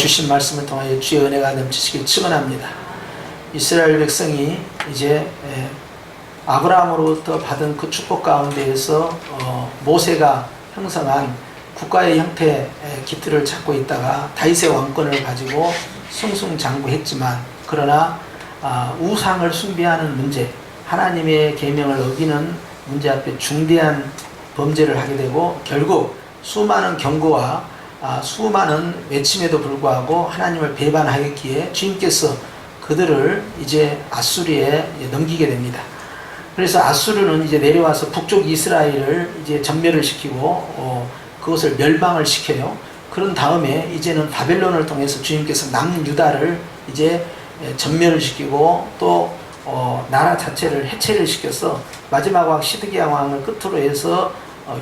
주신 말씀을 통하여 주의 은혜가 넘치시길 축원합니다. 이스라엘 백성이 이제 아브라함으로부터 받은 그 축복 가운데에서 모세가 형성한 국가의 형태 기틀을 찾고 있다가 다윗의 왕권을 가지고 승승장구했지만, 그러나 우상을 숭배하는 문제, 하나님의 계명을 어기는 문제 앞에 중대한 범죄를 하게 되고, 결국 수많은 경고와 수많은 외침에도 불구하고 하나님을 배반하였기에 주님께서 그들을 이제 아수리에 넘기게 됩니다. 그래서 아수르는 이제 내려와서 북쪽 이스라엘을 이제 전멸을 시키고 그것을 멸망을 시켜요. 그런 다음에 이제는 바벨론을 통해서 주님께서 남유다를 이제 전멸을 시키고 또 나라 자체를 해체를 시켜서 마지막 왕 시드기야 왕을 끝으로 해서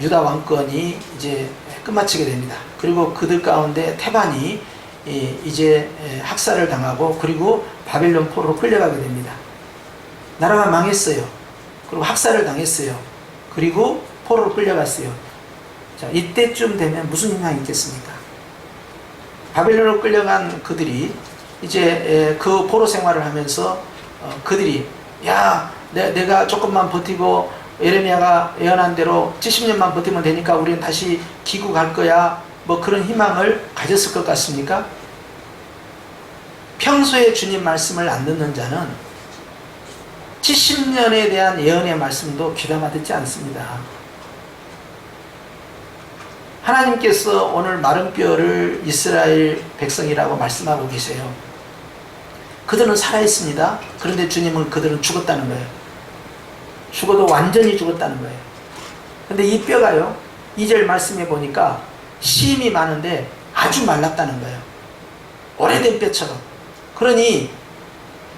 유다 왕권이 이제 끝마치게 됩니다. 그리고 그들 가운데 태반이 이제 학살을 당하고, 그리고 바벨론 포로로 끌려가게 됩니다. 나라가 망했어요. 그리고 학살을 당했어요. 그리고 포로로 끌려갔어요. 자, 이때쯤 되면 무슨 희망이 있겠습니까? 바벨론으로 끌려간 그들이 이제 그 포로 생활을 하면서 그들이 내가 조금만 버티고 예레미야가 예언한 대로 70년만 버티면 되니까 우리는 다시 귀국할 거야, 뭐 그런 희망을 가졌을 것 같습니까? 평소에 주님 말씀을 안 듣는 자는 70년에 대한 예언의 말씀도 귀담아 듣지 않습니다. 하나님께서 오늘 마른 뼈를 이스라엘 백성이라고 말씀하고 계세요. 그들은 살아있습니다. 그런데 주님은 그들은 죽었다는 거예요. 죽어도 완전히 죽었다는 거예요. 근데 이 뼈가요, 2절 말씀해 보니까 심이 많은데 아주 말랐다는 거예요. 오래된 뼈처럼. 그러니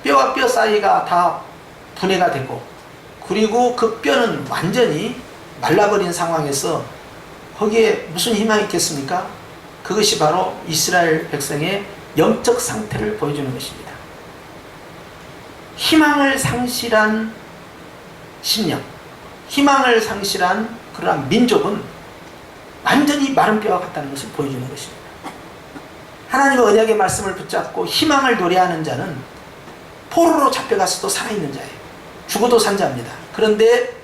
뼈와 뼈 사이가 다 분해가 되고, 그리고 그 뼈는 완전히 말라버린 상황에서 거기에 무슨 희망이 있겠습니까? 그것이 바로 이스라엘 백성의 영적 상태를 보여주는 것입니다. 희망을 상실한 심령, 희망을 상실한 그러한 민족은 완전히 마른 뼈와 같다는 것을 보여주는 것입니다. 하나님의 언약의 말씀을 붙잡고 희망을 노래하는 자는 포로로 잡혀갔어도 살아있는 자예요. 죽어도 산 자입니다. 그런데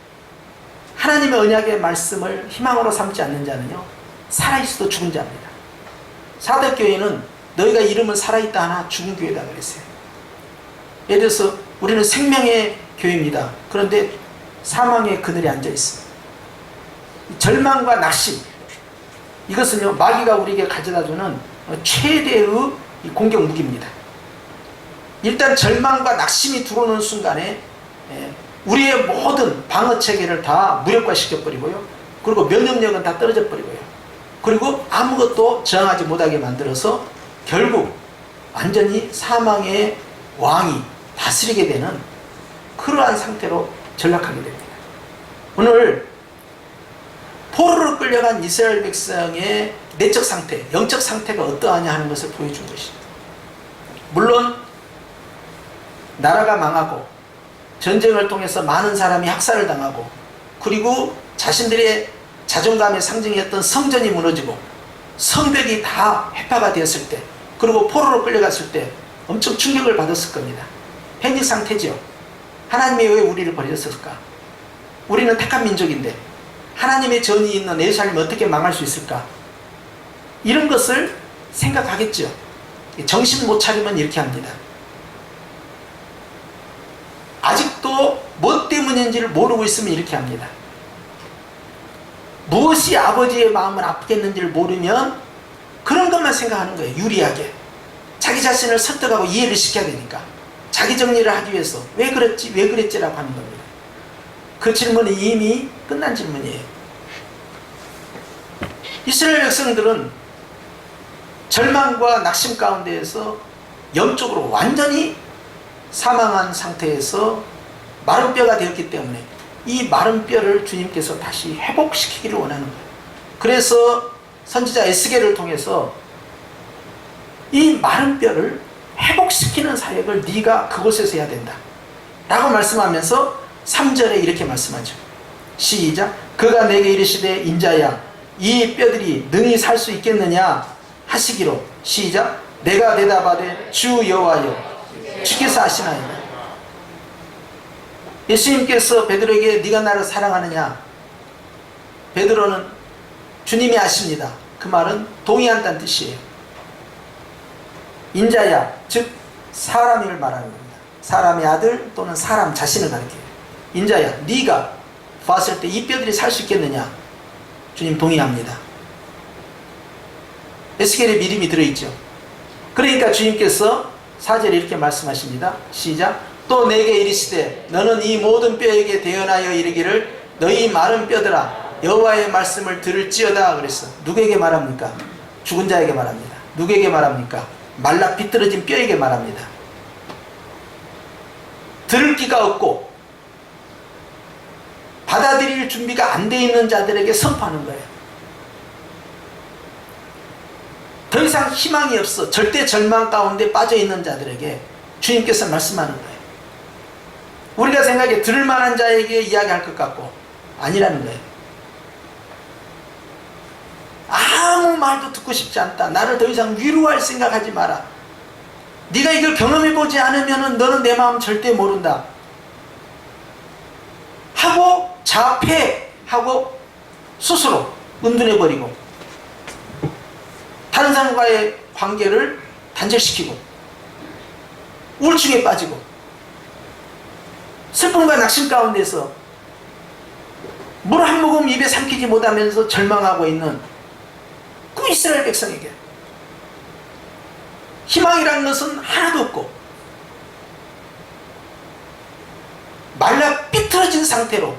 하나님의 언약의 말씀을 희망으로 삼지 않는 자는요, 살아있어도 죽은 자입니다. 사도교회는 너희가 이름은 살아있다 하나 죽은 교회다 그랬어요. 예를 들어서 우리는 생명의 교회입니다. 그런데 사망의 그늘에 앉아 있습니다. 절망과 낙심, 이것은요, 마귀가 우리에게 가져다주는 최대의 공격 무기입니다. 일단 절망과 낙심이 들어오는 순간에 우리의 모든 방어 체계를 다 무력화시켜버리고요, 그리고 면역력은 다 떨어져 버리고요, 그리고 아무것도 저항하지 못하게 만들어서 결국 완전히 사망의 왕이 다스리게 되는 그러한 상태로 전락하게 됩니다. 오늘 포로로 끌려간 이스라엘 백성의 내적 상태, 영적 상태가 어떠하냐 하는 것을 보여준 것입니다. 물론 나라가 망하고 전쟁을 통해서 많은 사람이 학살을 당하고, 그리고 자신들의 자존감의 상징이었던 성전이 무너지고 성벽이 다 회파가 되었을 때, 그리고 포로로 끌려갔을 때 엄청 충격을 받았을 겁니다. 패닉 상태죠. 하나님이 왜 우리를 버렸을까? 우리는 택한 민족인데 하나님의 전이 있는 예루살렘이 어떻게 망할 수 있을까? 이런 것을 생각하겠죠. 정신 못 차리면 이렇게 합니다. 아직도 뭐 때문인지를 모르고 있으면 이렇게 합니다. 무엇이 아버지의 마음을 아프게 했는지를 모르면 그런 것만 생각하는 거예요. 유리하게. 자기 자신을 설득하고 이해를 시켜야 되니까. 자기 정리를 하기 위해서 왜 그랬지, 왜 그랬지라고 하는 겁니다. 그 질문은 이미 끝난 질문이에요. 이스라엘 백성들은 절망과 낙심 가운데에서 영적으로 완전히 사망한 상태에서 마른 뼈가 되었기 때문에 이 마른 뼈를 주님께서 다시 회복시키기를 원하는 거예요. 그래서 선지자 에스겔을 통해서 이 마른 뼈를 회복시키는 사역을 네가 그곳에서 해야 된다 라고 말씀하면서 3절에 이렇게 말씀하죠. 시작. 그가 내게 이르시되 인자야 이 뼈들이 능히 살 수 있겠느냐 하시기로. 시작. 내가 대답하되 주 여호와여 주께서 아시나이다. 예수님께서 베드로에게 네가 나를 사랑하느냐? 베드로는 주님이 아십니다. 그 말은 동의한다는 뜻이에요. 인자야, 즉 사람을 말하는 겁니다. 사람의 아들 또는 사람 자신을 가리켜요. 인자야, 네가 봤을 때 이 뼈들이 살 수 있겠느냐? 주님 동의합니다. 에스겔의 믿음이 들어있죠. 그러니까 주님께서 4절에 이렇게 말씀하십니다. 시작. 또 내게 이르시되 너는 이 모든 뼈에게 대언하여 이르기를 너희 마른 뼈들아 여호와의 말씀을 들을지어다 그랬어. 누구에게 말합니까? 죽은 자에게 말합니다. 누구에게 말합니까? 말라 비틀어진 뼈에게 말합니다. 들을 귀가 없고 받아들일 준비가 안 돼 있는 자들에게 선포하는 거예요. 더 이상 희망이 없어 절대 절망 가운데 빠져 있는 자들에게 주님께서 말씀하는 거예요. 우리가 생각해 들을 만한 자에게 이야기할 것 같고 아니라는 거예요. 아무 말도 듣고 싶지 않다. 나를 더 이상 위로할 생각하지 마라. 네가 이걸 경험해보지 않으면 너는 내 마음 절대 모른다 하고 자폐하고 스스로 은둔해버리고 다른 사람과의 관계를 단절시키고 우울증에 빠지고 슬픔과 낙심 가운데서 물 한 모금 입에 삼키지 못하면서 절망하고 있는 그 이스라엘 백성에게 희망이라는 것은 하나도 없고 말라 삐뚤어진 상태로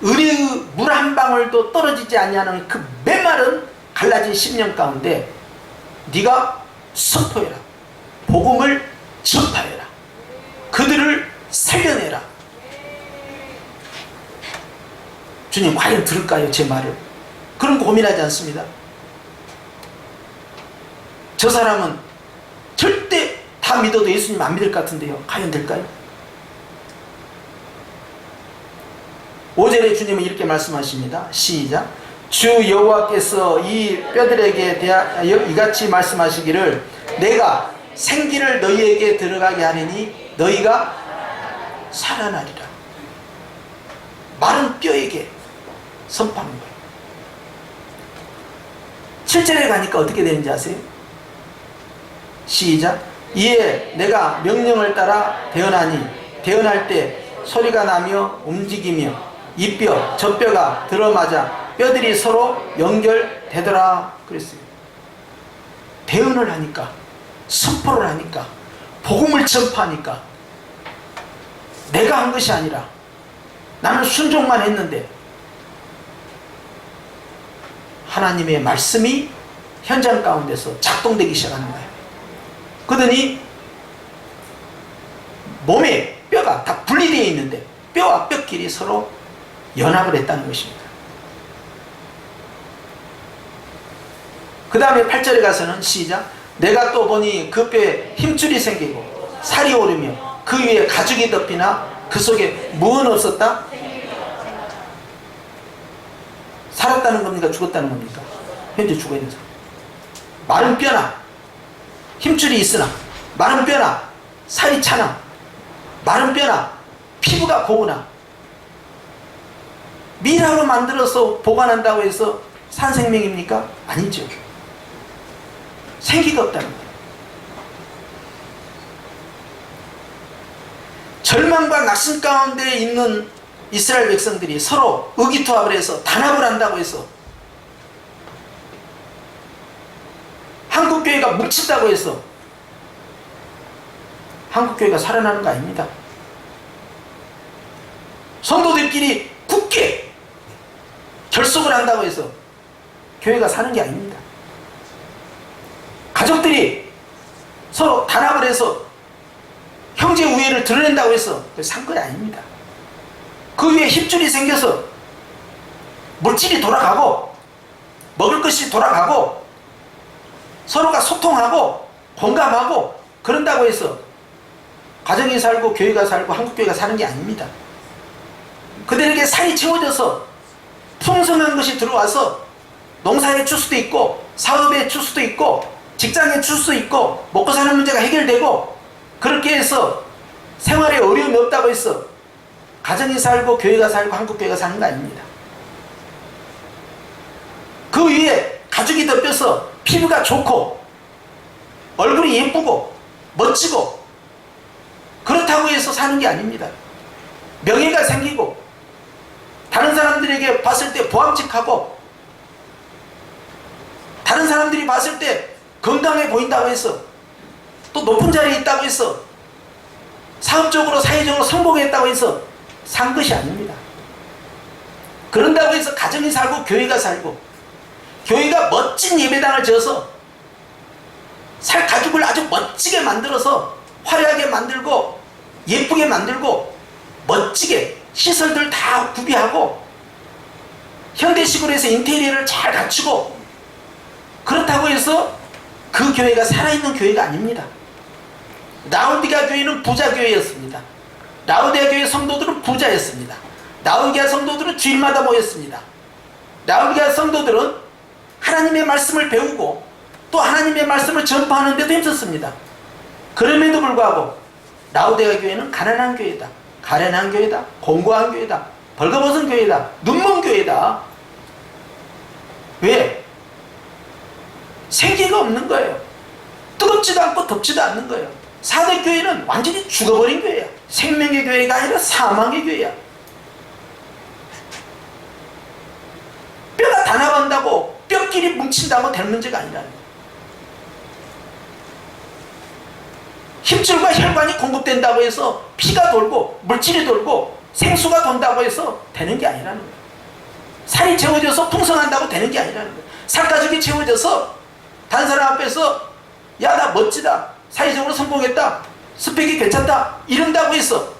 은혜의 물 한 방울도 떨어지지 아니하는 그 메마른 갈라진 10년 가운데 네가 선포해라. 복음을 전파해라. 그들을 살려내라. 주님 과연 들을까요? 제 말을. 그런 고민하지 않습니다. 저 사람은 절대 다 믿어도 예수님 안 믿을 것 같은데요. 과연 될까요? 5절에 주님은 이렇게 말씀하십니다. 시작. 주 여호와께서 이 뼈들에게 대하여 이같이 말씀하시기를 내가 생기를 너희에게 들어가게 하리니 너희가 살아나리라. 마른 뼈에게 선포하는 거예요. 7절에 가니까 어떻게 되는지 아세요? 시작. 이에 내가 명령을 따라 대언하니 대언할 때 소리가 나며 움직이며 이 뼈 저 뼈가 들어맞아 뼈들이 서로 연결되더라 그랬어요. 대언을 하니까 선포를 하니까 복음을 전파하니까 내가 한 것이 아니라 나는 순종만 했는데 하나님의 말씀이 현장 가운데서 작동되기 시작하는 거예요. 그러더니 몸에 뼈가 다 분리되어 있는데 뼈와 뼈끼리 서로 연합을 했다는 것입니다. 그 다음에 8절에 가서는 시작. 내가 또 보니 그 뼈에 힘줄이 생기고 살이 오르며 그 위에 가죽이 덮이나 그 속에 무엇은 없었다? 살았다는 겁니까? 죽었다는 겁니까? 현재 죽어있는 사람. 마른 뼈나 힘줄이 있으나 마른 뼈나 살이 차나 마른 뼈나 피부가 고우나 미라로 만들어서 보관한다고 해서 산 생명입니까? 아니죠. 생기가 없다는 거예요. 절망과 낙심 가운데 있는 이스라엘 백성들이 서로 의기투합을 해서 단합을 한다고 해서 한국교회가 뭉친다고 해서 한국교회가 살아나는 거 아닙니다. 성도들끼리 굳게 결속을 한다고 해서 교회가 사는 게 아닙니다. 가족들이 서로 단합을 해서 형제 우애를 드러낸다고 해서 산 거 아닙니다. 그 위에 힘줄이 생겨서 물질이 돌아가고 먹을 것이 돌아가고 서로가 소통하고 공감하고 그런다고 해서 가정이 살고 교회가 살고 한국교회가 사는 게 아닙니다. 그들에게 살이 채워져서 풍성한 것이 들어와서 농사에 줄 수도 있고 사업에 줄 수도 있고 직장에 줄 수 있고 먹고 사는 문제가 해결되고 그렇게 해서 생활에 어려움이 없다고 해서 가정이 살고 교회가 살고 한국교회가 사는 거 아닙니다. 그 위에 가죽이 덮여서 피부가 좋고 얼굴이 예쁘고 멋지고 그렇다고 해서 사는 게 아닙니다. 명예가 생기고 다른 사람들에게 봤을 때 보암직하고 다른 사람들이 봤을 때 건강해 보인다고 해서 또 높은 자리에 있다고 해서 사업적으로 사회적으로 성공했다고 해서 산 것이 아닙니다. 그런다고 해서 가정이 살고 교회가 살고 교회가 멋진 예배당을 지어서 살 가죽을 아주 멋지게 만들어서 화려하게 만들고 예쁘게 만들고 멋지게 시설들 다 구비하고 현대식으로 해서 인테리어를 잘 갖추고 그렇다고 해서 그 교회가 살아있는 교회가 아닙니다. 라우디가 교회는 부자 교회였습니다. 라우디가 교회 성도들은 부자였습니다. 라우디가 성도들은 주일마다 모였습니다. 라우디가 성도들은 하나님의 말씀을 배우고 또 하나님의 말씀을 전파하는 데도 힘썼습니다. 그럼에도 불구하고 라우디가 교회는 가난한 교회다. 가난한 교회다. 공고한 교회다. 벌거벗은 교회다. 눈먼 교회다. 왜? 생기가 없는 거예요. 뜨겁지도 않고 덥지도 않는 거예요. 사대 교회는 완전히 죽어버린 교회야. 생명의 교회가 아니라 사망의 교회야. 뼈가 다 나간다고 뼈끼리 뭉친다고 될 문제가 아니라는 거예요. 힘줄과 혈관이 공급된다고 해서 피가 돌고 물질이 돌고 생수가 돈다고 해서 되는 게 아니라는 거예요. 살이 채워져서 풍성한다고 되는 게 아니라는 거예요. 살가죽이 채워져서 다른 사람 앞에서 야, 나 멋지다, 사회적으로 성공했다, 스펙이 괜찮다 이런다고 해서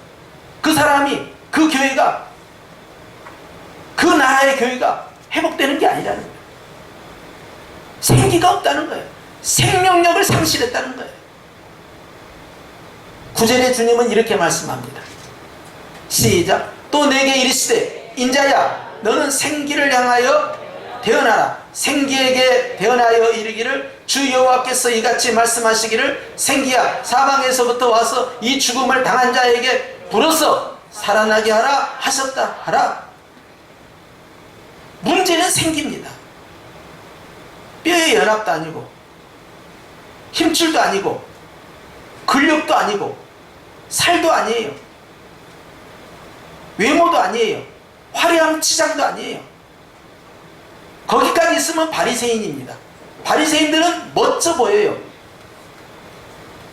그 사람이 그 교회가 그 나라의 교회가 회복되는 게 아니라는 거예요. 생기가 없다는 거예요. 생명력을 상실했다는 거예요. 9절에 주님은 이렇게 말씀합니다. 시작. 또 내게 이르시되 인자야 너는 생기를 향하여 대언하라. 생기에게 대언하여 이르기를 주 여호와께서 이같이 말씀하시기를 생기야 사방에서부터 와서 이 죽음을 당한 자에게 불어서 살아나게 하라 하셨다 하라. 문제는 생기입니다. 뼈의 연합도 아니고 힘줄도 아니고 근력도 아니고 살도 아니에요. 외모도 아니에요. 화려한 치장도 아니에요. 거기까지 있으면 바리새인입니다. 바리새인들은 멋져 보여요.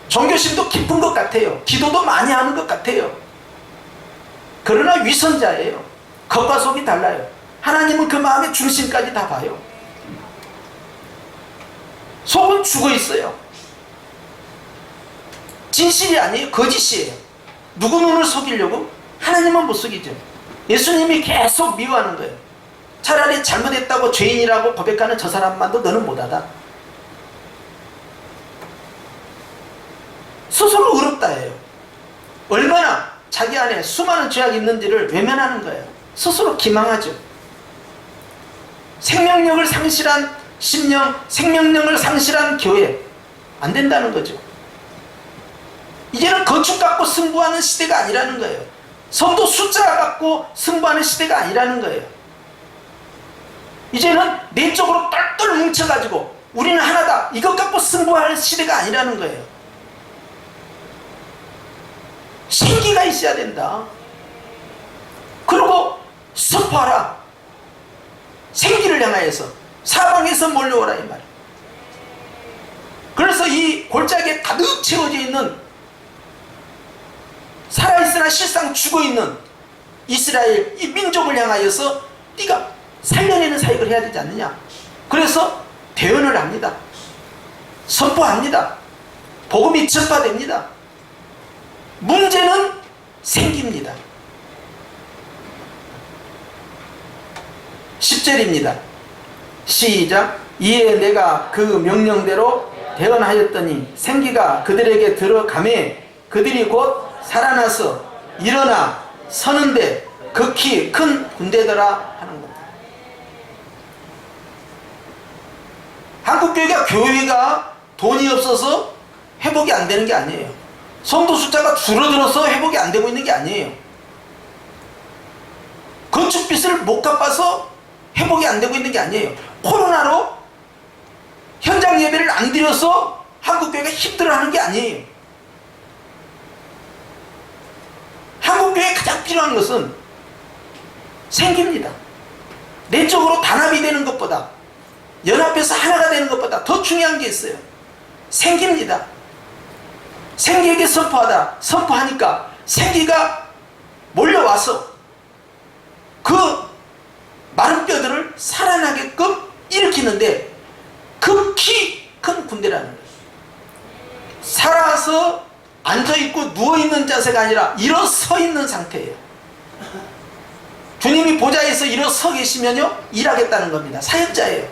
종교심도 깊은 것 같아요. 기도도 많이 하는 것 같아요. 그러나 위선자예요. 겉과 속이 달라요. 하나님은 그 마음의 중심까지 다 봐요. 속은 죽어 있어요. 진실이 아니에요. 거짓이에요. 누구 눈을 속이려고? 하나님은 못 속이죠. 예수님이 계속 미워하는 거예요. 차라리 잘못했다고 죄인이라고 고백하는 저 사람만도 너는 못하다. 스스로 의롭다 해요. 얼마나 자기 안에 수많은 죄악이 있는지를 외면하는 거예요. 스스로 기망하죠. 생명력을 상실한 심령, 생명력을 상실한 교회 안 된다는 거죠. 이제는 건축 갖고 승부하는 시대가 아니라는 거예요. 성도 숫자 갖고 승부하는 시대가 아니라는 거예요. 이제는 내적으로 똘똘 뭉쳐가지고 우리는 하나다 이것 갖고 승부할 시대가 아니라는 거예요. 생기가 있어야 된다. 그리고 선포하라. 생기를 향하여서 사방에서 몰려오라 이 말이에요. 그래서 이 골짜기에 가득 채워져 있는 살아있으나 실상 죽어있는 이스라엘 이 민족을 향하여서 네가 살려내는 사역을 해야 되지 않느냐. 그래서 대언을 합니다. 선포합니다. 복음이 전파됩니다. 문제는 생깁니다. 10절입니다. 시작. 이에 내가 그 명령대로 대언하였더니 생기가 그들에게 들어가매 그들이 곧 살아나서 일어나 서는데 극히 큰 군대더라 하는 겁니다. 한국교회가 돈이 없어서 회복이 안 되는 게 아니에요. 성도 숫자가 줄어들어서 회복이 안 되고 있는 게 아니에요. 건축빚을 못 갚아서 회복이 안 되고 있는 게 아니에요. 코로나로 현장 예배를 안 드려서 한국교회가 힘들어하는 게 아니에요. 한국교회에 가장 필요한 것은 생깁니다. 내적으로 단합이 되는 것보다, 연합해서 하나가 되는 것보다 더 중요한 게 있어요. 생깁니다. 생기에게 선포하니까 생기가 몰려와서 그 마른 뼈들을 살아나게끔 일으키는데 극히 큰 군대라는 거예요. 살아서 앉아있고 누워있는 자세가 아니라 일어서 있는 상태예요. 주님이 보좌에서 일어서 계시면요, 일하겠다는 겁니다. 사역자예요.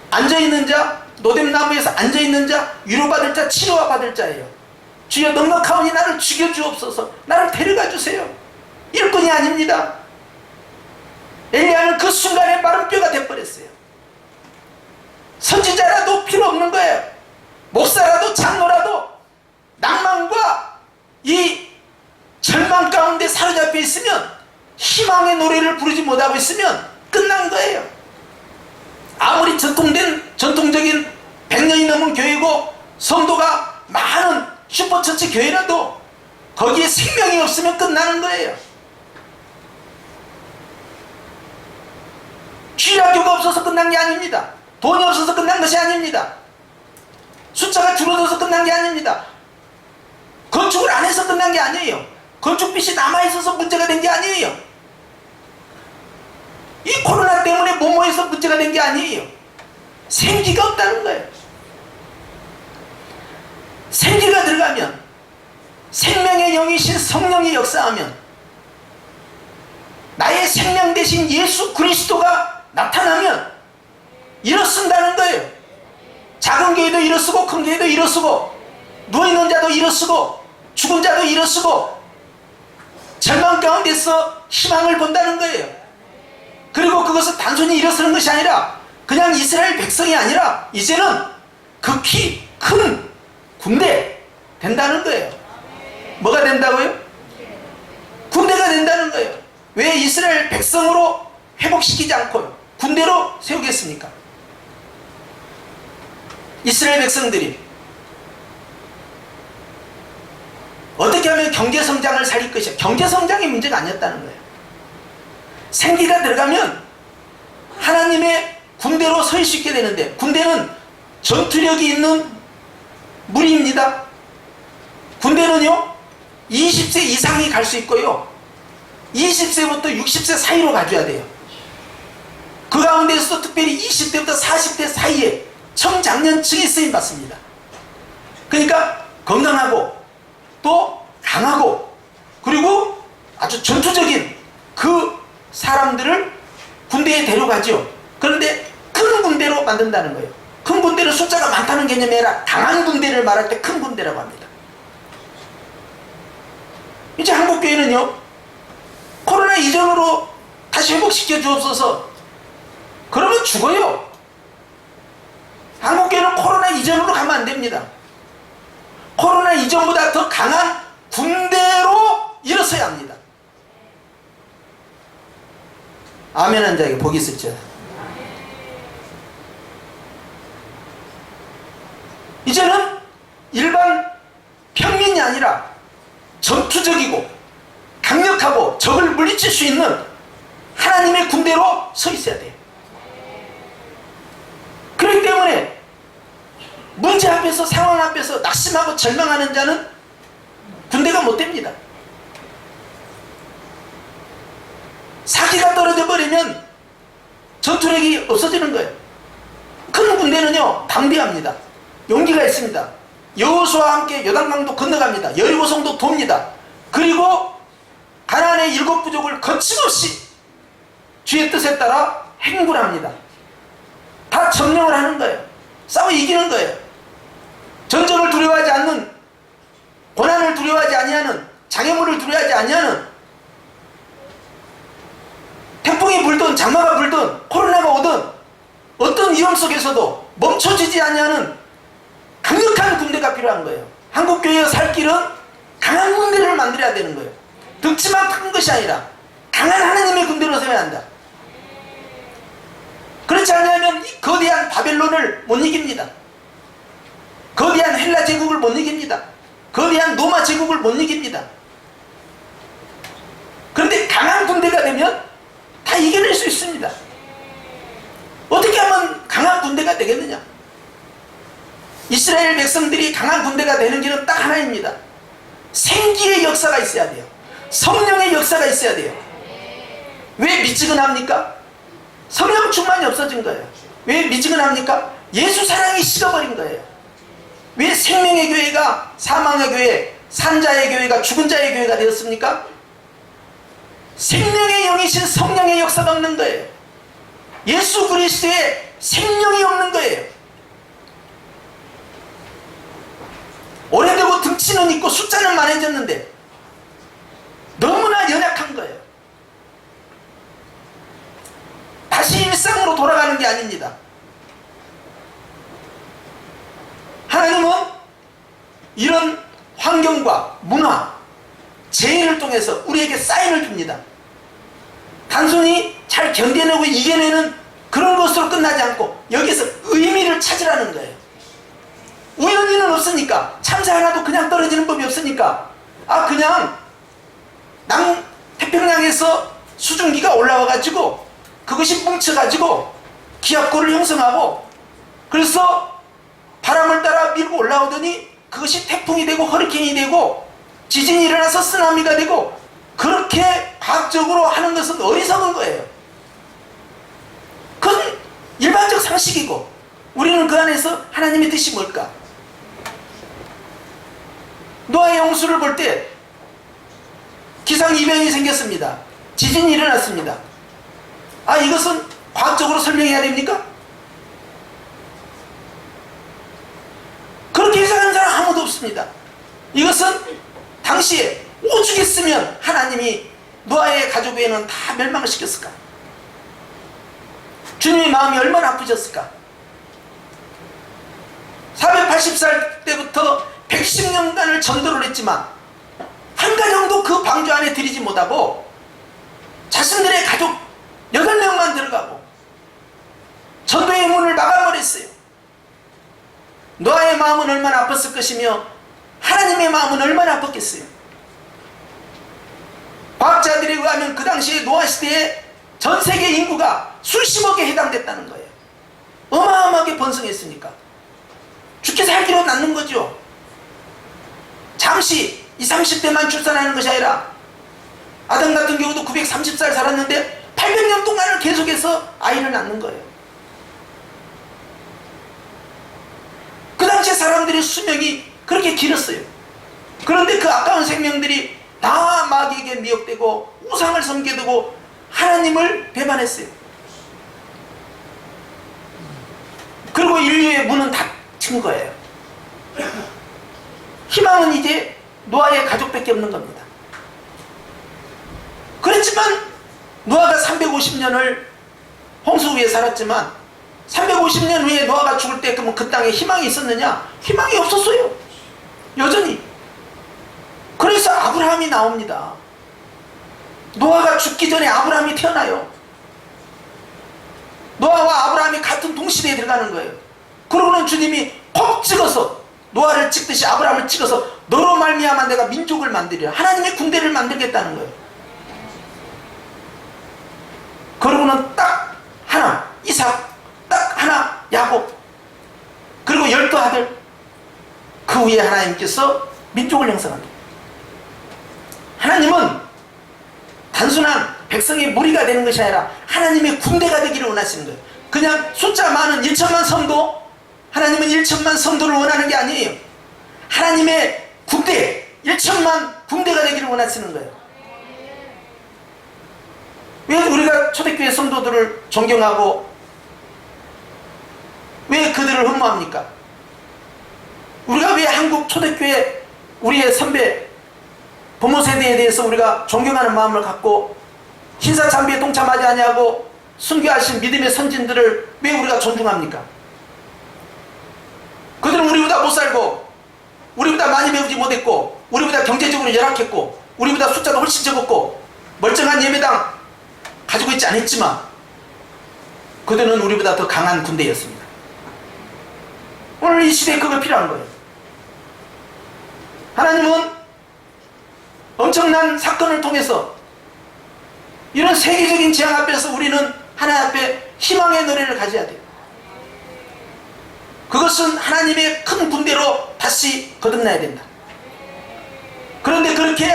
앉아있는 자, 노뎀나무에서 앉아있는 자, 위로받을 자, 치료와 받을 자예요. 주여 넉넉하오니 나를 죽여주옵소서, 나를 데려가 주세요. 일꾼이 아닙니다. 엘리야는 그 순간에 마른 뼈가 돼버렸어요. 선지자라도 필요 없는 거예요. 목사라도 장로라도 낭만과 이 절망 가운데 사로잡혀 있으면, 희망의 노래를 부르지 못하고 있으면 끝난 거예요. 아무리 전통적인 100년이 넘은 교회고 성도가 많은 슈퍼처치 교회라도 거기에 생명이 없으면 끝나는 거예요. 주일학교가 없어서 끝난 게 아닙니다. 돈이 없어서 끝난 것이 아닙니다. 숫자가 줄어들어서 끝난 게 아닙니다. 건축을 안 해서 끝난 게 아니에요. 건축빚이 남아있어서 문제가 된 게 아니에요. 이 코로나 때문에 못 모여서 문제가 된 게 아니에요. 생기가 없다는 거예요. 생기가 들어가면, 생명의 영이신 성령이 역사하면, 나의 생명 대신 예수 그리스도가 나타나면 일어선다는 거예요. 작은 교회도 일어서고 큰 교회도 일어서고, 누워있는 자도 일어서고 죽은 자도 일어서고, 절망 가운데서 희망을 본다는 거예요. 그리고 그것은 단순히 일어서는 것이 아니라 그냥 이스라엘 백성이 아니라 이제는 극히 큰 군대 된다는 거예요. 뭐가 된다고요? 군대가 된다는 거예요. 왜 이스라엘 백성으로 회복시키지 않고 군대로 세우겠습니까? 이스라엘 백성들이 어떻게 하면 경제성장을 살릴 것이야. 경제성장이 문제가 아니었다는 거예요. 생기가 들어가면 하나님의 군대로 설 수 있게 되는데, 군대는 전투력이 있는 무리입니다. 군대는요 20세 이상이 갈 수 있고요 20세부터 60세 사이로 가줘야 돼요. 그 가운데서도 특별히 20대부터 40대 사이에 청장년층이 쓰임받습니다. 그러니까 건강하고 또 강하고 그리고 아주 전투적인 그 사람들을 군대에 데려가죠. 그런데 큰 군대로 만든다는 거예요. 큰 군대는 숫자가 많다는 개념이 아니라 강한 군대를 말할 때 큰 군대라고 합니다. 이제 한국교회는요 코로나 이전으로 다시 회복시켜 주옵소서. 그러면 죽어요. 한국교회는 코로나 이전으로 가면 안 됩니다. 코로나 이전보다 더 강한 군대로 일어서야 합니다. 아멘 한 자에게 복이 있을지어다. 이제는 일반 평민이 아니라 전투적이고 강력하고 적을 물리칠 수 있는 하나님의 군대로 서 있어야 돼요. 그렇기 때문에 문제 앞에서, 상황 앞에서 낙심하고 절망하는 자는 군대가 못 됩니다. 사기가 떨어져 버리면 전투력이 없어지는 거예요. 큰 군대는요 담대합니다. 용기가 있습니다. 여호수아와 함께 요단강도 건너갑니다. 여리고성도 돕니다. 그리고 가나안의 7 부족을 거침없이 주의 뜻에 따라 행군합니다. 다 점령을 하는 거예요. 싸워 이기는 거예요. 전쟁을 두려워하지 않는, 고난을 두려워하지 아니하는, 장애물을 두려워하지 아니하는, 태풍이 불든 장마가 불든 코로나가 오든 어떤 위험 속에서도 멈춰지지 아니하는 강력한 군대가 필요한 거예요. 한국교회가 살 길은 강한 군대를 만들어야 되는 거예요. 득치만 큰 것이 아니라 강한 하나님의 군대로 세워야 한다. 그렇지 않으면 이 거대한 바벨론을 못 이깁니다. 거대한 헬라 제국을 못 이깁니다. 거대한 로마 제국을 못 이깁니다. 그런데 강한 군대가 되면 다 이겨낼 수 있습니다. 어떻게 하면 강한 군대가 되겠느냐? 이스라엘 백성들이 강한 군대가 되는 길은 딱 하나입니다. 생기의 역사가 있어야 돼요. 성령의 역사가 있어야 돼요. 왜 미지근합니까? 성령 충만이 없어진 거예요. 왜 미지근합니까? 예수 사랑이 식어버린 거예요. 왜 생명의 교회가 사망의 교회, 산자의 교회가 죽은 자의 교회가 되었습니까? 생명의 영이신 성령의 역사가 없는 거예요. 예수 그리스도의 생명이 없는 거예요. 오래되고 등치는 있고 숫자는 많아졌는데 너무나 연약한 거예요. 다시 일상으로 돌아가는 게 아닙니다. 하나님은 이런 환경과 문화, 재해를 통해서 우리에게 사인을 줍니다. 단순히 잘 견뎌내고 이겨내는 그런 것으로 끝나지 않고 여기서 의미를 찾으라는 거예요. 우연히는 없으니까, 참새 하나도 그냥 떨어지는 법이 없으니까, 그냥 태평양에서 수증기가 올라와가지고 그것이 뭉쳐가지고 기압골을 형성하고, 그래서 바람을 따라 밀고 올라오더니 그것이 태풍이 되고 허리케인이 되고 지진이 일어나서 쓰나미가 되고, 그렇게 과학적으로 하는 것은 어리석은 거예요. 그건 일반적 상식이고, 우리는 그 안에서 하나님의 뜻이 뭘까? 노아의 홍수를 볼 때 기상이변이 생겼습니다. 지진이 일어났습니다. 이것은 과학적으로 설명해야 됩니까? 그렇게 해석하는 사람 아무도 없습니다. 이것은 당시에 오죽했으면 하나님이 노아의 가족 외에는 다 멸망을 시켰을까? 주님의 마음이 얼마나 아프셨을까? 480살 때부터 110년간을 전도를 했지만 한 가정도 그 방주 안에 들이지 못하고 자신들의 가족 8명만 들어가고 전도의 문을 막아버렸어요. 노아의 마음은 얼마나 아팠을 것이며 하나님의 마음은 얼마나 아팠겠어요. 과학자들에 의하면 그 당시에 노아 시대에 전 세계 인구가 수십억에 해당됐다는 거예요. 어마어마하게 번성했으니까 죽게 살기로 낳는 거죠. 잠시 20, 30대만 출산하는 것이 아니라 아담 같은 경우도 930살 살았는데 800년 동안을 계속해서 아이를 낳는 거예요. 그 당시에 사람들의 수명이 그렇게 길었어요. 그런데 그 아까운 생명들이 다 마귀에게 미혹되고 우상을 섬게 되고 하나님을 배반했어요. 그리고 인류의 문은 닫힌 거예요. 희망은 이제 노아의 가족밖에 없는 겁니다. 그렇지만 노아가 350년을 홍수 위에 살았지만 350년 후에 노아가 죽을 때 그러면 그 땅에 희망이 있었느냐? 희망이 없었어요. 여전히. 그래서 아브라함이 나옵니다. 노아가 죽기 전에 아브라함이 태어나요. 노아와 아브라함이 같은 동시대에 들어가는 거예요. 그러고는 주님이 콕 찍어서 노아를 찍듯이 아브라함을 찍어서 너로 말미암아 내가 민족을 만들리라, 하나님의 군대를 만들겠다는 거예요. 그러고는 딱 하나 이삭, 딱 하나 야곱, 그리고 12아들. 그 후에 하나님께서 민족을 형성합니다. 하나님은 단순한 백성의 무리가 되는 것이 아니라 하나님의 군대가 되기를 원하시는 거예요. 그냥 숫자 많은 1천만 성도, 하나님은 1천만 성도를 원하는 게 아니에요. 하나님의 군대, 1천만 군대가 되기를 원하시는 거예요. 왜 우리가 초대교회 성도들을 존경하고 왜 그들을 흠모합니까? 우리가 왜 한국 초대교회 우리의 선배 부모 세대에 대해서 우리가 존경하는 마음을 갖고 신사참배에 동참하지 아니하고 순교하신 믿음의 선진들을 왜 우리가 존중합니까? 가지고 우리보다 많이 배우지 못했고 우리보다 경제적으로 열악했고 우리보다 숫자도 훨씬 적었고 멀쩡한 예배당 가지고 있지 않았지만 그들은 우리보다 더 강한 군대였습니다. 오늘 이 시대에 그거 필요한 거예요. 하나님은 엄청난 사건을 통해서 이런 세계적인 재앙 앞에서 우리는 하나님 앞에 희망의 노래를 가져야 돼요. 그것은 하나님의 큰 군대로 다시 거듭나야 된다. 그런데 그렇게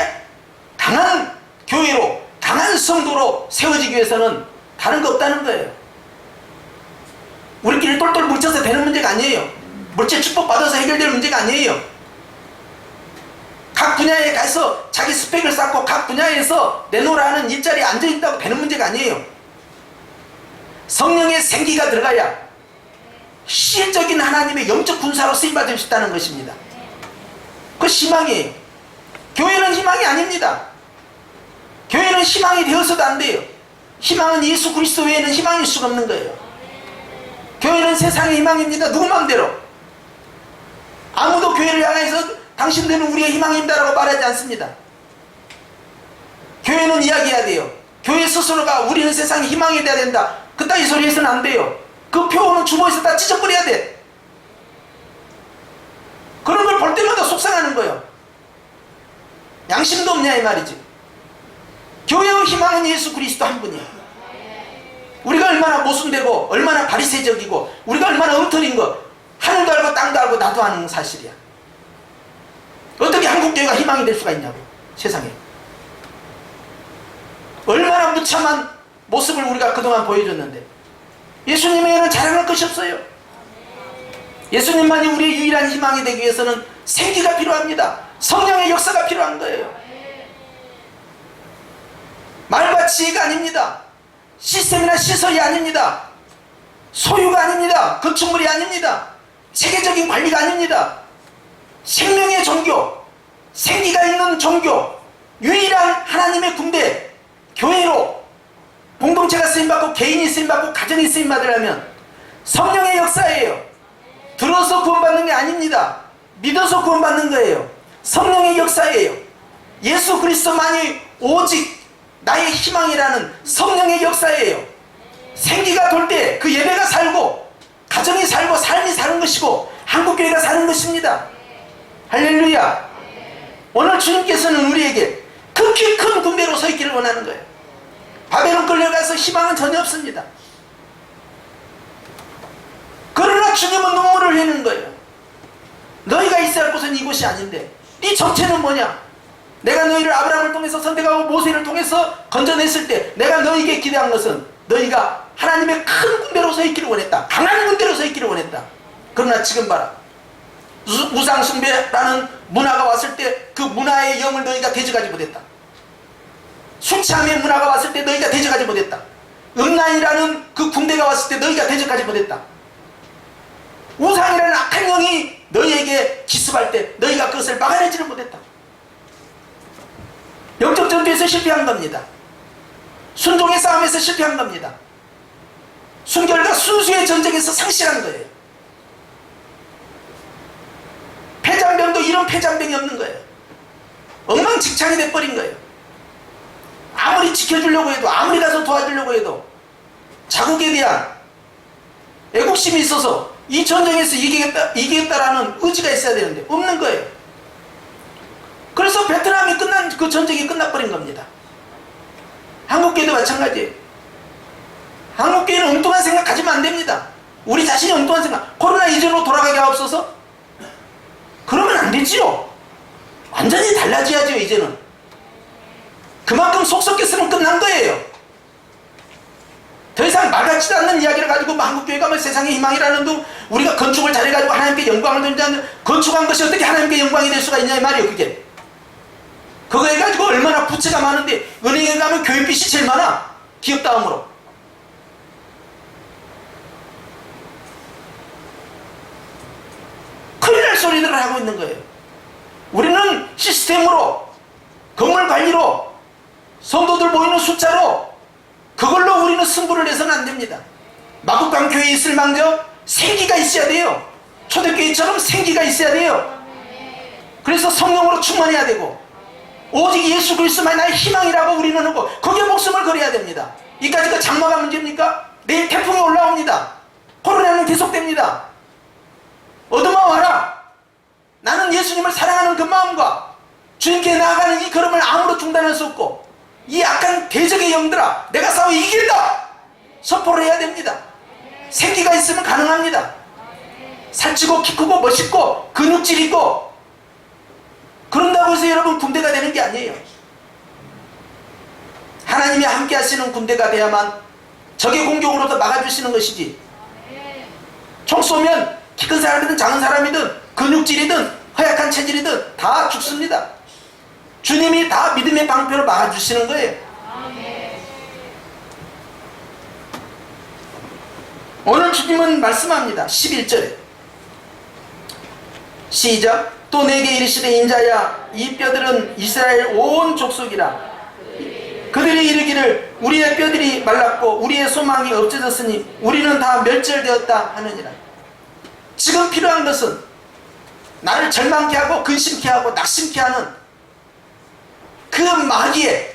강한 교회로 강한 성도로 세워지기 위해서는 다른 거 없다는 거예요. 우리끼리 똘똘 뭉쳐서 되는 문제가 아니에요. 물질 축복 받아서 해결될 문제가 아니에요. 각 분야에 가서 자기 스펙을 쌓고 각 분야에서 내놓으라는 일자리에 앉아있다고 되는 문제가 아니에요. 성령의 생기가 들어가야 실적인 하나님의 영적 군사로 쓰임받을 수 있다는 것입니다. 그 희망이에요. 교회는 희망이 아닙니다. 교회는 희망이 되어서도 안 돼요. 희망은 예수 그리스도 외에는 희망일 수가 없는 거예요. 교회는 세상의 희망입니다. 누구 마음대로. 아무도 교회를 향해서 당신들은 우리의 희망입니다라고 말하지 않습니다. 교회는 이야기해야 돼요. 교회 스스로가 우리는 세상의 희망이 돼야 된다. 그따위 소리 해서는 안 돼요. 그 표어는 주머니에서 다 찢어버려야 돼. 그런 걸 볼 때마다 속상하는 거예요. 양심도 없냐 이 말이지. 교회의 희망은 예수 그리스도 한 분이에요. 우리가 얼마나 모순되고 얼마나 바리새적이고 우리가 얼마나 엉터리인 거 하늘도 알고 땅도 알고 나도 아는 사실이야. 어떻게 한국교회가 희망이 될 수가 있냐고. 세상에 얼마나 무참한 모습을 우리가 그동안 보여줬는데 예수님에게는 자랑할 것이 없어요. 예수님만이 우리의 유일한 희망이 되기 위해서는 생기가 필요합니다. 성령의 역사가 필요한 거예요. 말과 지혜가 아닙니다. 시스템이나 시설이 아닙니다. 소유가 아닙니다. 건축물이 아닙니다. 체계적인 관리가 아닙니다. 생명의 종교, 생기가 있는 종교, 유일한 하나님의 군대, 교회로 공동체가 쓰임받고 개인이 쓰임받고 가정이 쓰임받으려면 성령의 역사예요. 들어서 구원받는 게 아닙니다. 믿어서 구원받는 거예요. 성령의 역사예요. 예수 그리스도만이 오직 나의 희망이라는 성령의 역사예요. 생기가 돌 때 그 예배가 살고 가정이 살고 삶이 사는 것이고 한국교회가 사는 것입니다. 할렐루야. 오늘 주님께서는 우리에게 극히 큰 군대로 서 있기를 원하는 거예요. 바벨론 끌려가서 희망은 전혀 없습니다. 그러나 주님은 눈물을 흘리는 거예요. 너희가 있어야 할 곳은 이곳이 아닌데 네 정체는 뭐냐? 내가 너희를 아브라함을 통해서 선택하고 모세를 통해서 건져냈을 때 내가 너희에게 기대한 것은 너희가 하나님의 큰 군대로 서 있기를 원했다. 강한 군대로 서 있기를 원했다. 그러나 지금 봐라. 우상숭배라는 문화가 왔을 때 그 문화의 영을 너희가 대적하지 못했다. 술 취함의 문화가 왔을 때 너희가 대적하지 못했다. 음란이라는 그 군대가 왔을 때 너희가 대적하지 못했다. 우상이라는 악한 영이 너희에게 기습할 때 너희가 그것을 막아내지를 못했다. 영적 전투에서 실패한 겁니다. 순종의 싸움에서 실패한 겁니다. 순결과 순수의 전쟁에서 상실한 거예요. 폐장병도 이런 폐장병이 없는 거예요. 엉망진창이 돼버린 거예요. 아무리 지켜주려고 해도 아무리 가서 도와주려고 해도 자국에 대한 애국심이 있어서 이 전쟁에서 이기겠다라는 의지가 있어야 되는데 없는 거예요. 그래서 베트남이 끝난 그 전쟁이 끝나버린 겁니다. 한국교회도 마찬가지예요. 한국교회는 엉뚱한 생각 가지면 안 됩니다. 우리 자신이 엉뚱한 생각, 코로나 이전으로 돌아가게 하옵소서? 그러면 안 되지요. 완전히 달라져야죠. 이제는 그만큼 속 썩겠으면 끝난 거예요. 더 이상 말 같지도 않는 이야기를 가지고 한국교회가 뭐 세상의 희망이라는 둥 우리가 건축을 잘해가지고 하나님께 영광을 돌리는 건축한 것이 어떻게 하나님께 영광이 될 수가 있냐 이 말이에요. 그게 그거 해가지고 얼마나 부채가 많은데 은행에 가면 교육빚이 제일 많아. 기업 다음으로. 큰일 날 소리들을 하고 있는 거예요. 우리는 시스템으로 건물 관리로 성도들 모이는 숫자로 그걸로 우리는 승부를 내서는 안 됩니다. 마국강 교회에 있을 망정 생기가 있어야 돼요. 초대교회처럼 생기가 있어야 돼요. 그래서 성령으로 충만해야 되고, 오직 예수 그리스도만이 나의 희망이라고 우리는 하고 거기에 목숨을 걸어야 됩니다. 이까지가 장마가 문제입니까? 내일 태풍이 올라옵니다. 코로나는 계속됩니다. 어둠아 와라. 나는 예수님을 사랑하는 그 마음과 주님께 나아가는 이 걸음을 아무로 중단할 수 없고, 이 악한 대적의 영들아, 내가 싸워 이긴다 선포를 해야 됩니다. 생기가 있으면 가능합니다. 살찌고 키 크고 멋있고 근육질 있고 그런다고 해서 여러분 군대가 되는 게 아니에요. 하나님이 함께 하시는 군대가 돼야만 적의 공격으로부터 막아주시는 것이지, 총 쏘면 키 큰 사람이든 작은 사람이든 근육질이든 허약한 체질이든 다 죽습니다. 주님이 다 믿음의 방패로 막아주시는 거예요. 오늘 주님은 말씀합니다. 11절에 시작. 또 내게 이르시되 인자야, 이 뼈들은 이스라엘 온 족속이라. 그들이 이르기를 우리의 뼈들이 말랐고 우리의 소망이 없어졌으니 우리는 다 멸절되었다 하느니라. 지금 필요한 것은 나를 절망케 하고 근심케 하고 낙심케 하는 그 마귀의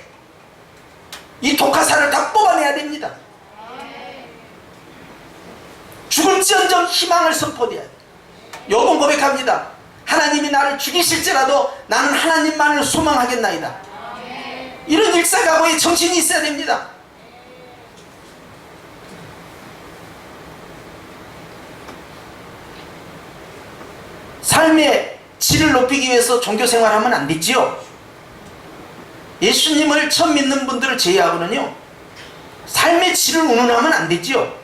이 독화살을 다 뽑아내야 됩니다. 죽을지언정 희망을 선포해야 돼요. 요번 고백합니다. 하나님이 나를 죽이실지라도 나는 하나님만을 소망하겠나이다. 이런 일사각오의 정신이 있어야 됩니다. 삶의 질을 높이기 위해서 종교생활하면 안 되지요. 예수님을 처음 믿는 분들을 제외하고는요, 삶의 질을 운운하면 안 되지요.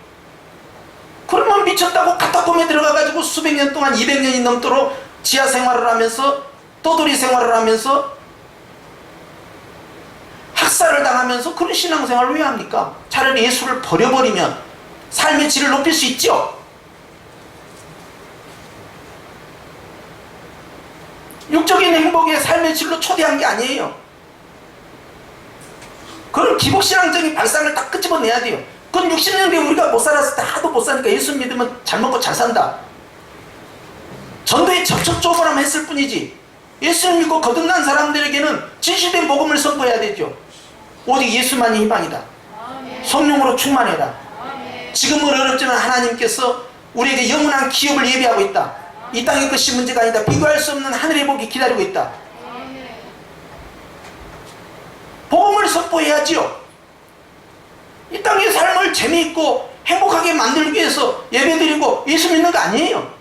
그러면 미쳤다고 카타콤에 들어가가지고 수백 년 동안 200년이 넘도록 지하 생활을 하면서 떠돌이 생활을 하면서 학살을 당하면서 그런 신앙생활을 왜 합니까? 차라리 예수를 버려버리면 삶의 질을 높일 수 있죠. 육적인 행복의 삶의 질로 초대한 게 아니에요. 그런 기복신앙적인 발상을 다 끄집어내야 돼요. 그건 60년 뒤에 우리가 못 살아서 다 하도 못 사니까 예수 믿으면 잘 먹고 잘 산다. 전도에 접촉적으로만 했을 뿐이지, 예수를 믿고 거듭난 사람들에게는 진실된 복음을 선포해야 되죠. 오직 예수만이 희망이다. 성령으로 충만해라. 지금은 어렵지만 하나님께서 우리에게 영원한 기업을 예비하고 있다. 이 땅의 것이 문제가 아니다. 비교할 수 없는 하늘의 복이 기다리고 있다. 복음을 선포해야지요. 이 땅의 삶을 재미있고 행복하게 만들기 위해서 예배드리고 예수 믿는 거 아니에요.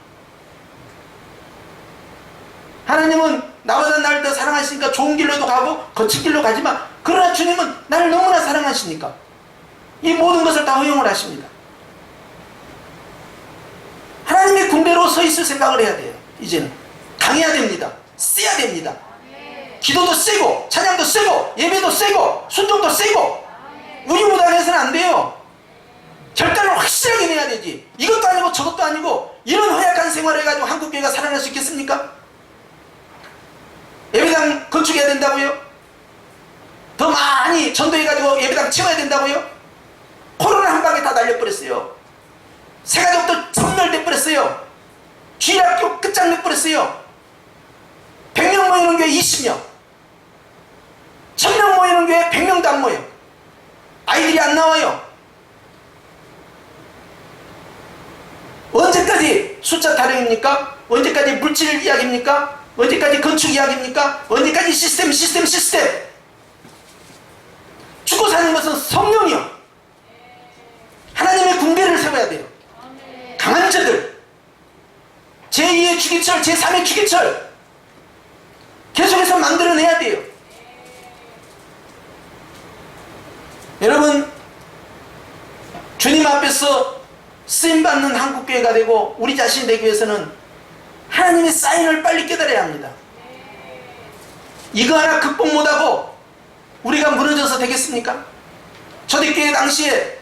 하나님은 나보다 나를 더 사랑하시니까 좋은 길로도 가고 거친 길로 가지만, 그러나 주님은 나를 너무나 사랑하시니까 이 모든 것을 다 허용을 하십니다. 하나님의 군대로 서 있을 생각을 해야 돼요. 이제는 강해야 됩니다. 세야 됩니다. 기도도 세고 찬양도 세고 예배도 세고 순종도 세고 우유부단해서는 안 돼요. 결단을 확실하게 내야 되지. 이것도 아니고 저것도 아니고 이런 허약한 생활을 해가지고 한국교회가 살아날 수 있겠습니까? 예배당 건축해야 된다고요? 더 많이 전도해가지고 예배당 채워야 된다고요? 코로나 한 방에 다 날려버렸어요. 새가족들 섬멸돼 버렸어요. 주일학교 끝장내 버렸어요. 100명 모이는 교회 20명, 1000명 모이는 교회 100명도 안 모여. 아이들이 안 나와요. 언제까지 숫자 타령입니까? 언제까지 물질 이야기입니까? 언제까지 건축 이야기입니까? 언제까지 시스템. 죽고 사는 것은 성령이요. 하나님의 군대를 세워야 돼요. 강한 자들, 제2의 주기철, 제3의 주기철 계속해서 만들어내야 돼요. 여러분, 주님 앞에서 쓰임받는 한국교회가 되고 우리 자신이 되기 위해서는 하나님의 사인을 빨리 깨달아야 합니다. 이거 하나 극복 못하고 우리가 무너져서 되겠습니까? 초대교회 당시에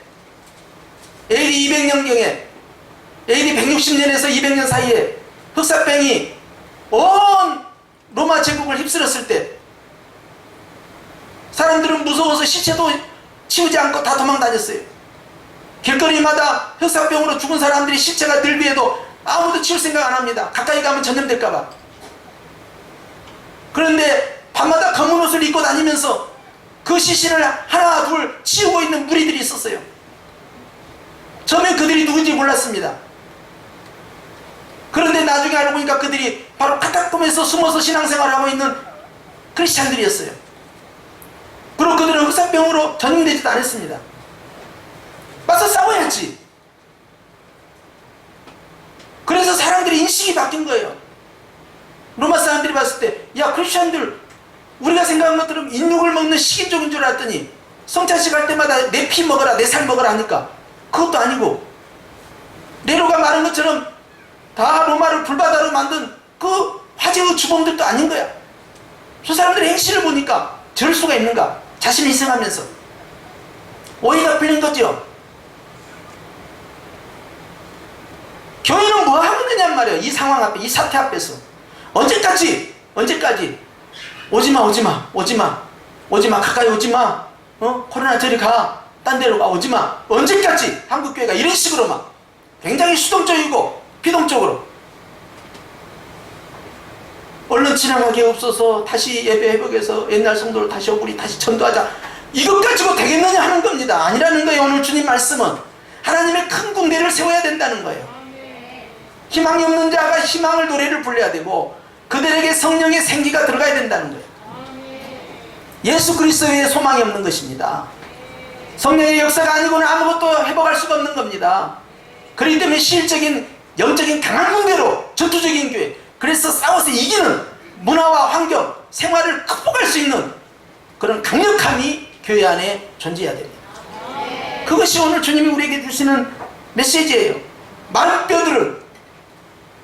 AD 200년경에 AD 160년에서 200년 사이에 흑사병이 온 로마 제국을 휩쓸었을 때 사람들은 무서워서 시체도 치우지 않고 다 도망다녔어요. 길거리마다 흑사병으로 죽은 사람들이 시체가 늘 위에도 아무도 치울 생각 안 합니다. 가까이 가면 전염될까봐. 그런데 밤마다 검은 옷을 입고 다니면서 그 시신을 하나 둘 치우고 있는 무리들이 있었어요. 처음엔 그들이 누군지 몰랐습니다. 그런데 나중에 알고 보니까 그들이 바로 카타콤에서 숨어서 신앙생활을 하고 있는 크리스찬들이었어요. 그리고 그들은 흑사병으로 전염되지도 않았습니다. 맞서 싸워야지. 그래서 사람들의 인식이 바뀐 거예요. 로마 사람들이 봤을 때, 야, 크리스찬들 우리가 생각한 것처럼 인육을 먹는 식인종인 줄 알았더니 성찬식 할 때마다 내 피 먹어라, 내 살 먹어라 하니까 그것도 아니고, 네로가 말한 것처럼 다 로마를 불바다로 만든 그 화재의 주범들도 아닌 거야. 저 사람들의 행실을 보니까 저럴 수가 있는가? 자신을 희생하면서 오해가 풀린 거죠. 교회는 뭐 하고 있느냔 말이에요. 이 상황 앞에, 이 사태 앞에서 언제까지 오지마 가까이 오지마, 코로나 저리 가, 딴 데로 가, 오지마. 언제까지 한국교회가 이런 식으로 막 굉장히 수동적이고 비동적으로 얼른 지나가게 없어서 다시 예배 회복해서 옛날 성도를 다시 오고 우리 다시 전도하자, 이것 가지고 되겠느냐 하는 겁니다. 아니라는 거예요. 오늘 주님 말씀은 하나님의 큰 군대를 세워야 된다는 거예요. 희망이 없는 자가 희망을 노래를 불러야 되고 그들에게 성령의 생기가 들어가야 된다는 거예요. 예수 그리스도 외에 소망이 없는 것입니다. 성령의 역사가 아니고는 아무것도 회복할 수가 없는 겁니다. 그렇기 때문에 실적인 영적인 강한 군대로 전투적인 교회, 그래서 싸워서 이기는 문화와 환경, 생활을 극복할 수 있는 그런 강력함이 교회 안에 존재해야 됩니다. 그것이 오늘 주님이 우리에게 주시는 메시지예요. 마른 뼈들은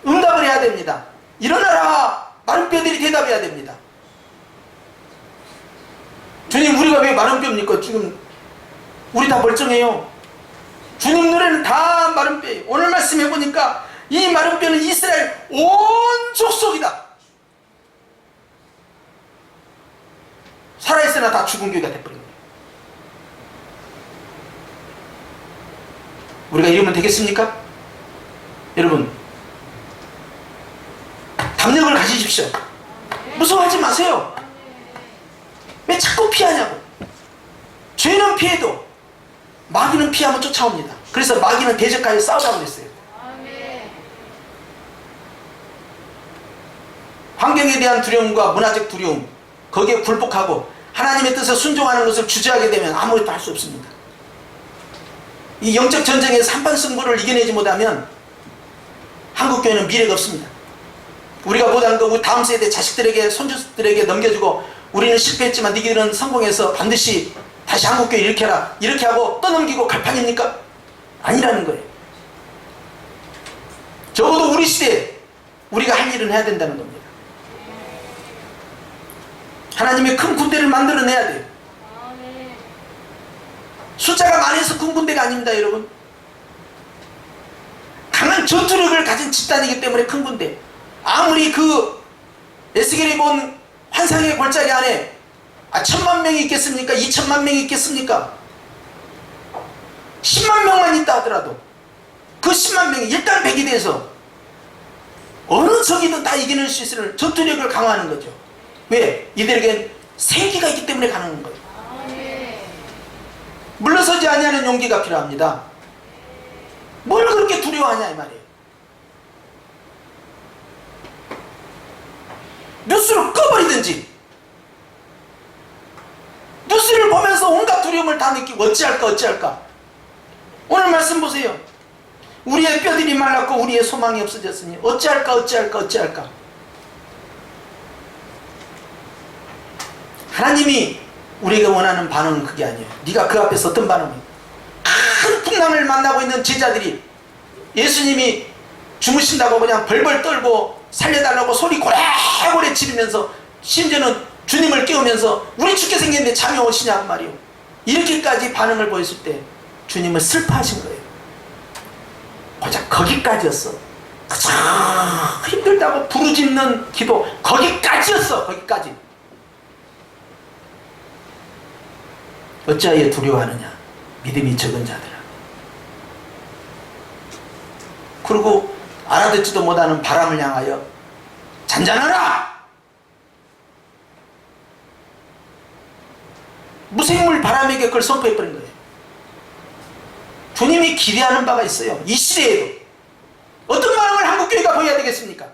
응답을 해야 됩니다. 일어나라! 마른 뼈들이 대답해야 됩니다. 주님, 우리가 왜 마른 뼈입니까? 지금 우리 다 멀쩡해요. 주님 노래는 다 마른 뼈예요. 오늘 말씀해보니까 이 마른 뼈는 이스라엘 온 족속이다. 살아있으나 다 죽은 교회가 돼버린 거예요. 우리가 이러면 되겠습니까? 여러분, 담력을 가지십시오. 무서워하지 마세요. 왜 자꾸 피하냐고. 죄는 피해도 마귀는 피하면 쫓아옵니다. 그래서 마귀는 대적하여 싸우자고 그랬어요. 환경에 대한 두려움과 문화적 두려움, 거기에 굴복하고 하나님의 뜻에 순종하는 것을 주저하게 되면 아무것도 할 수 없습니다. 이 영적 전쟁에서 한판 승부를 이겨내지 못하면 한국교회는 미래가 없습니다. 우리가 못한 거 우리 다음 세대 자식들에게, 손주들에게 넘겨주고 우리는 실패했지만 너희들은 성공해서 반드시 다시 한국교회 일으켜라, 이렇게 하고 떠넘기고 갈 판입니까? 아니라는 거예요. 적어도 우리 시대에 우리가 할 일은 해야 된다는 겁니다. 하나님의 큰 군대를 만들어내야 돼요. 숫자가 많아서 큰 군대가 아닙니다, 여러분. 강한 전투력을 가진 집단이기 때문에 큰 군대. 아무리 그 에스겔이 본 환상의 골짜기 안에 1000만 명이 있겠습니까? 2000만 명이 있겠습니까? 10만 명만 있다 하더라도 그 10만 명이 일단 백이 돼서 어느 적이든 다 이겨낼 수 있을 전투력을 강화하는 거죠. 왜? 이들에겐 생기가 있기 때문에 가능한 거예요. 물러서지 아니하는 용기가 필요합니다. 뭘 그렇게 두려워하냐 이 말이에요. 뉴스를 꺼버리든지, 뉴스를 보면서 온갖 두려움을 다 느끼고 어찌할까. 오늘 말씀 보세요. 우리의 뼈들이 말랐고 우리의 소망이 없어졌으니 어찌할까. 하나님이 우리가 원하는 반응은 그게 아니에요. 네가 그 앞에서 어떤 반응이, 큰 풍랑을 만나고 있는 제자들이 예수님이 주무신다고 그냥 벌벌 떨고 살려달라고 소리 고래고래 지르면서, 심지어는 주님을 깨우면서 우리 죽게 생겼는데 잠이 오시냐고 말이요. 이렇게까지 반응을 보였을 때 주님은 슬퍼하신 거예요. 고작 거기까지였어. 그저 힘들다고 부르짖는 기도 거기까지였어. 거기까지. 어찌하여 두려워하느냐, 믿음이 적은 자들아. 그리고 알아듣지도 못하는 바람을 향하여 잔잔하라! 무생물 바람에게 그걸 선포해버린 거예요. 주님이 기대하는 바가 있어요. 이 시대에도. 어떤 마음을 한국교회가 보여야 되겠습니까?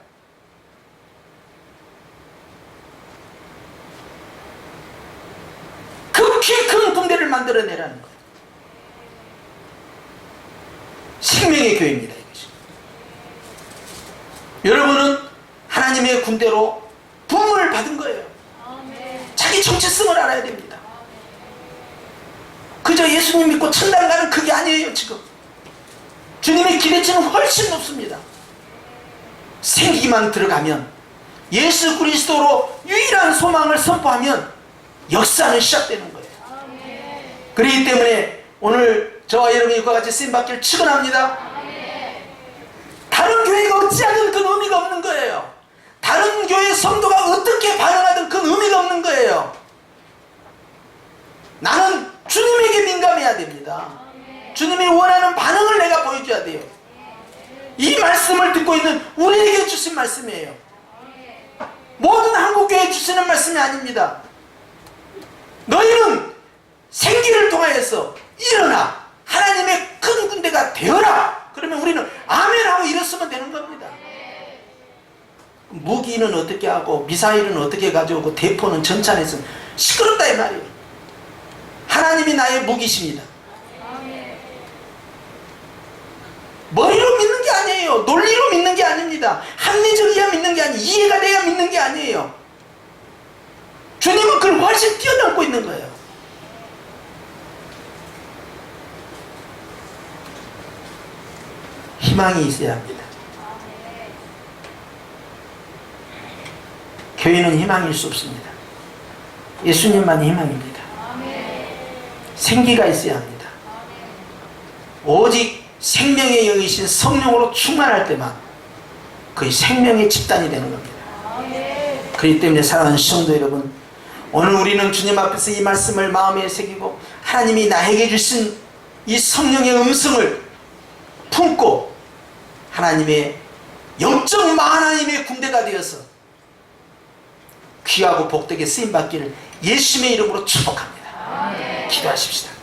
극히 큰 군대를 만들어내라는 거예요. 생명의 교회입니다. 이것이. 여러분은 하나님의 군대로 부름을 받은 거예요. 자기 정체성을 알아야 됩니다. 그저 예수님 믿고 천당 가는 그게 아니에요. 지금 주님의 기대치는 훨씬 높습니다. 생기만 들어가면, 예수 그리스도로 유일한 소망을 선포하면 역사는 시작되는 거예요. 그렇기 때문에 오늘 저와 여러분이 이와 같이 쓰임받기를 축원합니다. 다른 교회가 어찌하든 그건 의미가 없는 거예요. 다른 교회 성도가 어떻게 반응하든 그건 의미가 없는 거예요. 나는 주님에게 민감해야 됩니다. 주님이 원하는 반응을 내가 보여줘야 돼요. 이 말씀을 듣고 있는 우리에게 주신 말씀이에요. 모든 한국교회에 주시는 말씀이 아닙니다. 너희는 생기를 통하여서 일어나 하나님의 큰 군대가 되어라. 그러면 우리는 아멘 하고 일었으면 되는 겁니다. 무기는 어떻게 하고 미사일은 어떻게 가져오고 대포는 전찬해서 시끄럽다 이 말이에요. 하나님이 나의 무기십니다. 머리로 믿는 게 아니에요. 논리로 믿는 게 아닙니다. 합리적이야 믿는 게 아니에요. 이해가 돼야 믿는 게 아니에요. 주님은 그걸 훨씬 뛰어넘고 있는 거예요. 희망이 있어야 합니다. 교회는 희망일 수 없습니다. 예수님만이 희망입니다. 생기가 있어야 합니다. 오직 생명의 영이신 성령으로 충만할 때만 그의 생명의 집단이 되는 겁니다. 그렇기 때문에 사랑하는 성도 여러분, 오늘 우리는 주님 앞에서 이 말씀을 마음에 새기고 하나님이 나에게 주신 이 성령의 음성을 품고 하나님의 영적 하나님의 군대가 되어서 귀하고 복되게 쓰임받기를 예수님의 이름으로 축복합니다. 기도하십시다.